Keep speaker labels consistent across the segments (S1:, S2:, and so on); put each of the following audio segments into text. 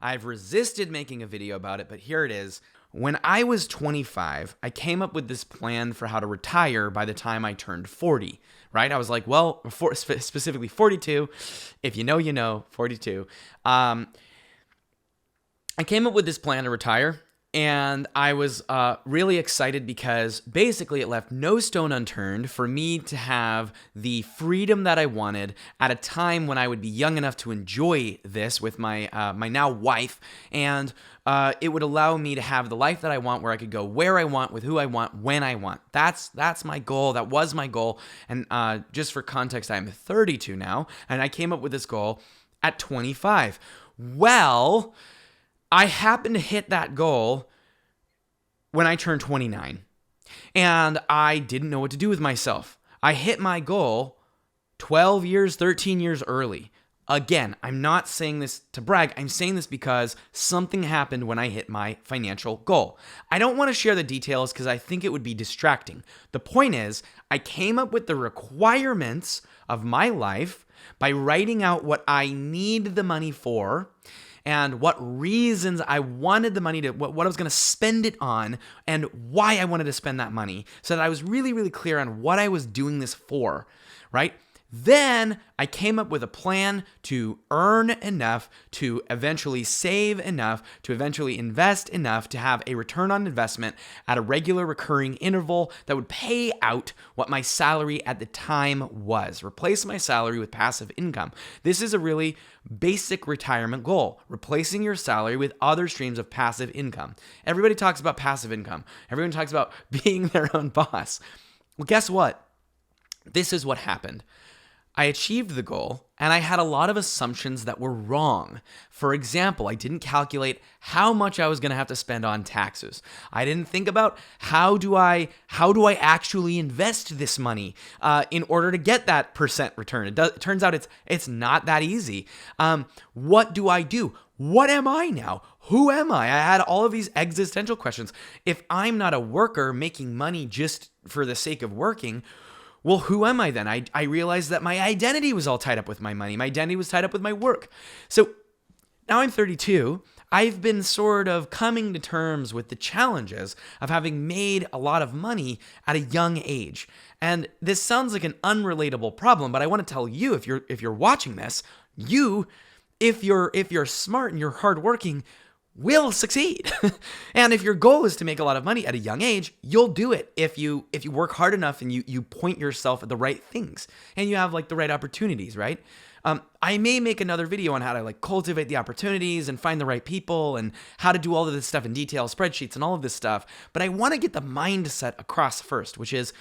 S1: I've resisted making a video about it, but here it is. When I was 25, I came up with this plan for how to retire by the time I turned 40, right? I was like, well, specifically 42. If you know, you know, 42. I came up with this plan to retire, and I was really excited because basically it left no stone unturned for me to have the freedom that I wanted at a time when I would be young enough to enjoy this with my my now wife, and it would allow me to have the life that I want, where I could go where I want, with who I want, when I want. That's my goal. That was my goal. And just for context, I'm 32 now, and I came up with this goal at 25. Well, I happened to hit that goal when I turned 29, and I didn't know what to do with myself. I hit my goal 12 years, 13 years early. Again, I'm not saying this to brag. I'm saying this because something happened when I hit my financial goal. I don't want to share the details because I think it would be distracting. The point is, I came up with the requirements of my life by writing out what I need the money for, and what reasons I wanted the money to, what I was going to spend it on, and why I wanted to spend that money, so that I was really, really clear on what I was doing this for, right? Then I came up with a plan to earn enough, to eventually save enough, to eventually invest enough to have a return on investment at a regular recurring interval that would pay out what my salary at the time was. Replace my salary with passive income. This is a really basic retirement goal, replacing your salary with other streams of passive income. Everybody talks about passive income. Everyone talks about being their own boss. Well, guess what? This is what happened. I achieved the goal, and I had a lot of assumptions that were wrong. For example, I didn't calculate how much I was going to have to spend on taxes. I didn't think about how do I actually invest this money in order to get that percent return. It turns out it's not that easy. What do I do? What am I now? Who am I? I had all of these existential questions. If I'm not a worker making money just for the sake of working, well, who am I then? I realized that my identity was all tied up with my money. My identity was tied up with my work. So now I'm 32. I've been sort of coming to terms with the challenges of having made a lot of money at a young age. And this sounds like an unrelatable problem, but I want to tell you, if you're watching this, if you're smart and you're hardworking, will succeed. And if your goal is to make a lot of money at a young age, you'll do it if you work hard enough and you point yourself at the right things and you have like the right opportunities, right? I may make another video on how to like cultivate the opportunities and find the right people and how to do all of this stuff in detail, spreadsheets and all of this stuff. But I want to get the mindset across first, which is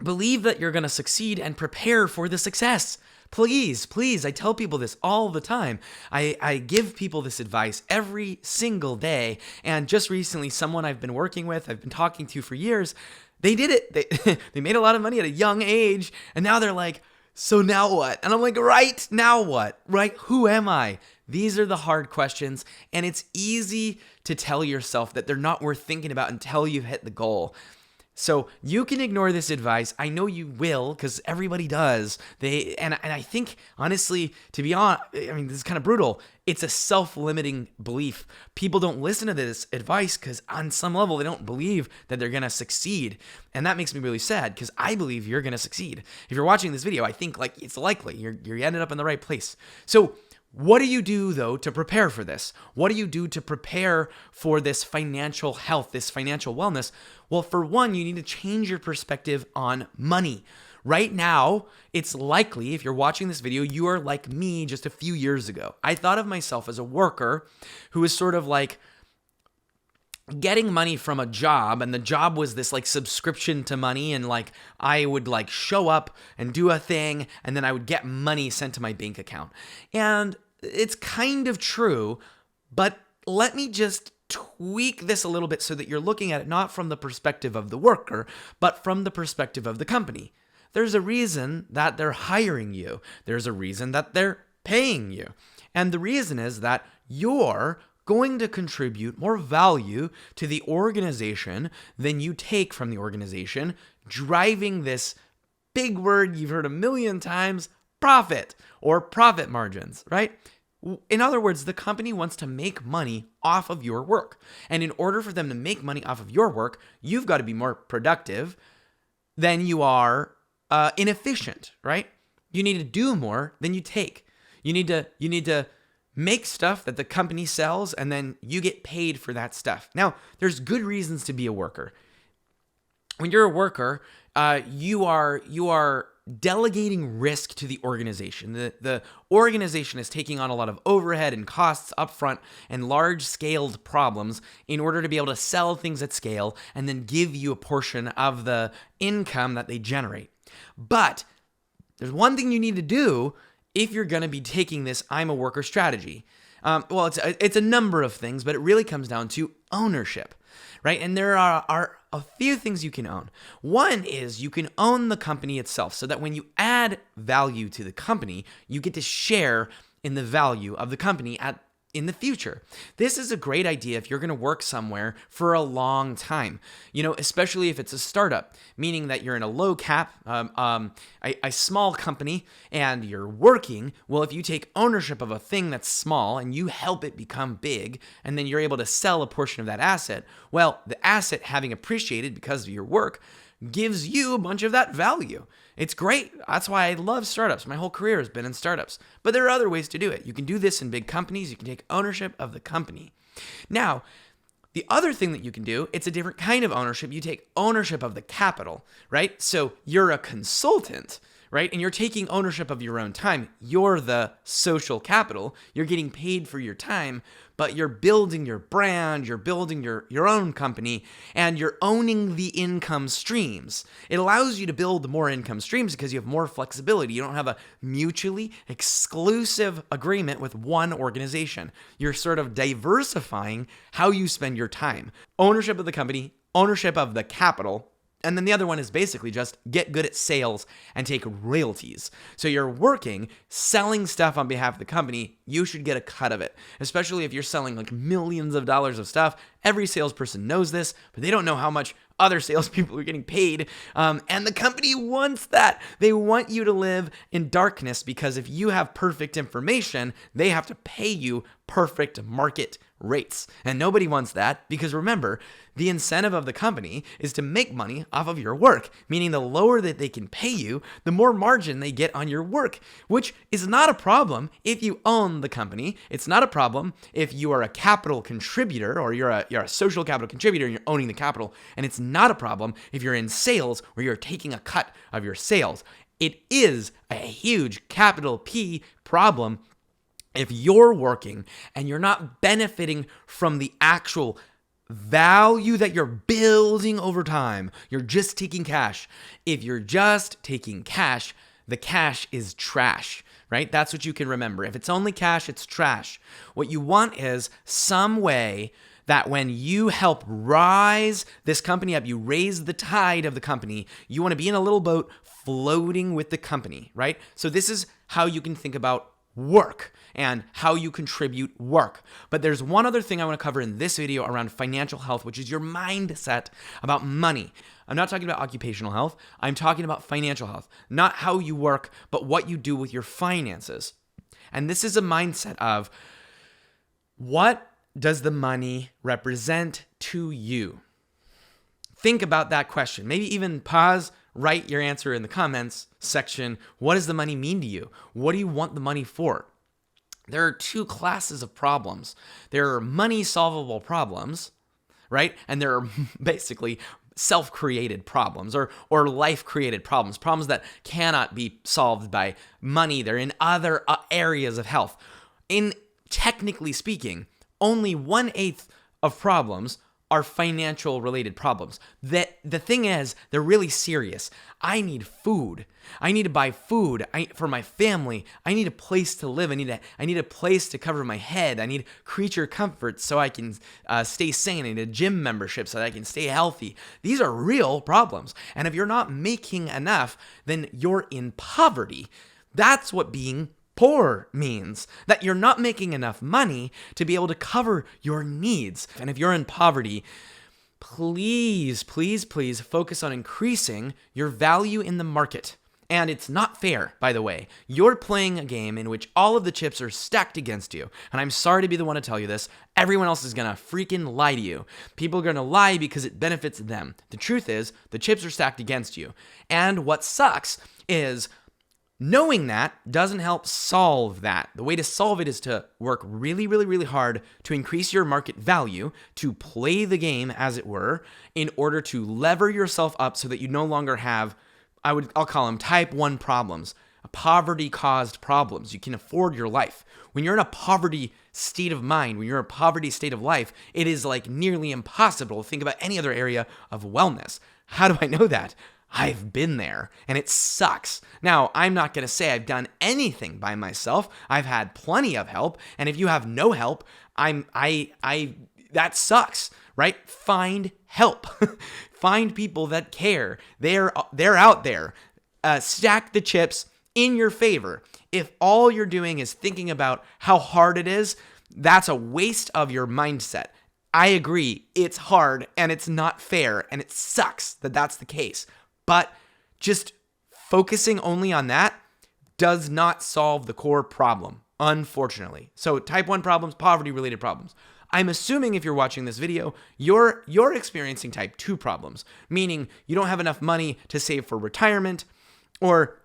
S1: believe that you're going to succeed and prepare for the success. Please, I tell people this all the time. I give people this advice every single day. And just recently, someone I've been working with, I've been talking to for years, they did it. They made a lot of money at a young age. And now they're like, so now what? And I'm like, right, now what? Right? Who am I? These are the hard questions. And it's easy to tell yourself that they're not worth thinking about until you've hit the goal. So you can ignore this advice. I know you will, because everybody does. And I think, honestly, to be honest, I mean, this is kind of brutal. It's a self-limiting belief. People don't listen to this advice because on some level, they don't believe that they're going to succeed. And that makes me really sad because I believe you're going to succeed. If you're watching this video, I think like it's likely you're ended up in the right place. So what do you do, though, to prepare for this? What do you do to prepare for this financial health, this financial wellness? Well, for one, you need to change your perspective on money. Right now, it's likely, if you're watching this video, you are like me just a few years ago. I thought of myself as a worker who was sort of like getting money from a job, and the job was this like subscription to money, and like I would like show up and do a thing, and then I would get money sent to my bank account. And it's kind of true, but let me just tweak this a little bit so that you're looking at it not from the perspective of the worker, but from the perspective of the company. There's a reason that they're hiring you. There's a reason that they're paying you. And the reason is that you're going to contribute more value to the organization than you take from the organization, driving this big word you've heard a million times, profit or profit margins, right? In other words, the company wants to make money off of your work. And in order for them to make money off of your work, you've got to be more productive than you are inefficient, right? You need to do more than you take. You need to make stuff that the company sells, and then you get paid for that stuff. Now, there's good reasons to be a worker. When you're a worker, you are delegating risk to the organization. The organization is taking on a lot of overhead and costs upfront and large-scaled problems in order to be able to sell things at scale and then give you a portion of the income that they generate. But there's one thing you need to do if you're going to be taking this I'm a worker strategy. Well, it's a number of things, but it really comes down to ownership, right? And there are a few things you can own. One is you can own the company itself, so that when you add value to the company, you get to share in the value of the company in the future. This is a great idea if you're going to work somewhere for a long time, especially if it's a startup, meaning that you're in a low cap, a small company, and you're working. Well, if you take ownership of a thing that's small and you help it become big, and then you're able to sell a portion of that asset, well, the asset having appreciated because of your work gives you a bunch of that value. It's great. That's why I love startups. My whole career has been in startups. But there are other ways to do it. You can do this in big companies. You can take ownership of the company. Now, the other thing that you can do, it's a different kind of ownership. You take ownership of the capital, right? So you're a consultant, right? And you're taking ownership of your own time. You're the social capital. You're getting paid for your time, but you're building your brand, you're building your own company, and you're owning the income streams. It allows you to build more income streams because you have more flexibility. You don't have a mutually exclusive agreement with one organization. You're sort of diversifying how you spend your time. Ownership of the company, ownership of the capital. And then the other one is basically just get good at sales and take royalties. So you're working, selling stuff on behalf of the company, you should get a cut of it. Especially if you're selling like millions of dollars of stuff. Every salesperson knows this, but they don't know how much other salespeople are getting paid. And the company wants that. They want you to live in darkness because if you have perfect information, they have to pay you perfect market rates. And nobody wants that because remember, the incentive of the company is to make money off of your work, meaning the lower that they can pay you, the more margin they get on your work, which is not a problem if you own the company. It's not a problem if you are a capital contributor or you're a social capital contributor and you're owning the capital. And it's not a problem if you're in sales where you're taking a cut of your sales. It is a huge capital P problem if you're working and you're not benefiting from the actual value that you're building over time. You're just taking cash. If you're just taking cash, the cash is trash, right? That's what you can remember. If it's only cash, it's trash. What you want is some way that when you help rise this company up, you raise the tide of the company, you want to be in a little boat floating with the company, right? So this is how you can think about work and how you contribute work. But there's one other thing I want to cover in this video around financial health, which is your mindset about money. I'm not talking about occupational health. I'm talking about financial health, not how you work, but what you do with your finances. And this is a mindset of what does the money represent to you? Think about that question. Maybe even pause, write your answer in the comments section. What does the money mean to you? What do you want the money for? There are two classes of problems. There are money solvable problems, right? And there are basically self-created problems or life-created problems that cannot be solved by money. They're in other areas of health. Technically speaking, only 1/8 of problems are financial related problems. The thing is, they're really serious. I need food. I need to buy food for my family. I need a place to live. I need a place to cover my head. I need creature comforts so I can stay sane. I need a gym membership so that I can stay healthy. These are real problems. And if you're not making enough, then you're in poverty. That's what being poor means, that you're not making enough money to be able to cover your needs. And if you're in poverty, please, please, please focus on increasing your value in the market. And it's not fair, by the way. You're playing a game in which all of the chips are stacked against you. And I'm sorry to be the one to tell you this. Everyone else is going to freaking lie to you. People are going to lie because it benefits them. The truth is, the chips are stacked against you. And what sucks is knowing that doesn't help solve that. The way to solve it is to work really, really, really hard to increase your market value, to play the game, as it were, in order to lever yourself up so that you no longer have, I'll call them type 1 problems, poverty-caused problems. You can afford your life. When you're in a poverty state of mind, when you're in a poverty state of life, it is like nearly impossible to think about any other area of wellness. How do I know that? I've been there, and it sucks. Now, I'm not going to say I've done anything by myself. I've had plenty of help, and if you have no help, that sucks, right? Find help. Find people that care. They're out there. Stack the chips in your favor. If all you're doing is thinking about how hard it is, that's a waste of your mindset. I agree, it's hard, and it's not fair, and it sucks that that's the case. But just focusing only on that does not solve the core problem, unfortunately. So type 1 problems, poverty-related problems. I'm assuming if you're watching this video, you're experiencing type 2 problems, meaning you don't have enough money to save for retirement, or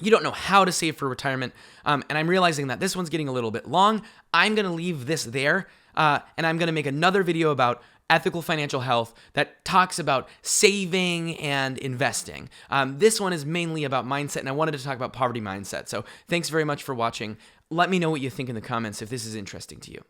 S1: you don't know how to save for retirement. And I'm realizing that this one's getting a little bit long. I'm going to leave this there, and I'm going to make another video about ethical financial health that talks about saving and investing. This one is mainly about mindset, and I wanted to talk about poverty mindset. So thanks very much for watching. Let me know what you think in the comments if this is interesting to you.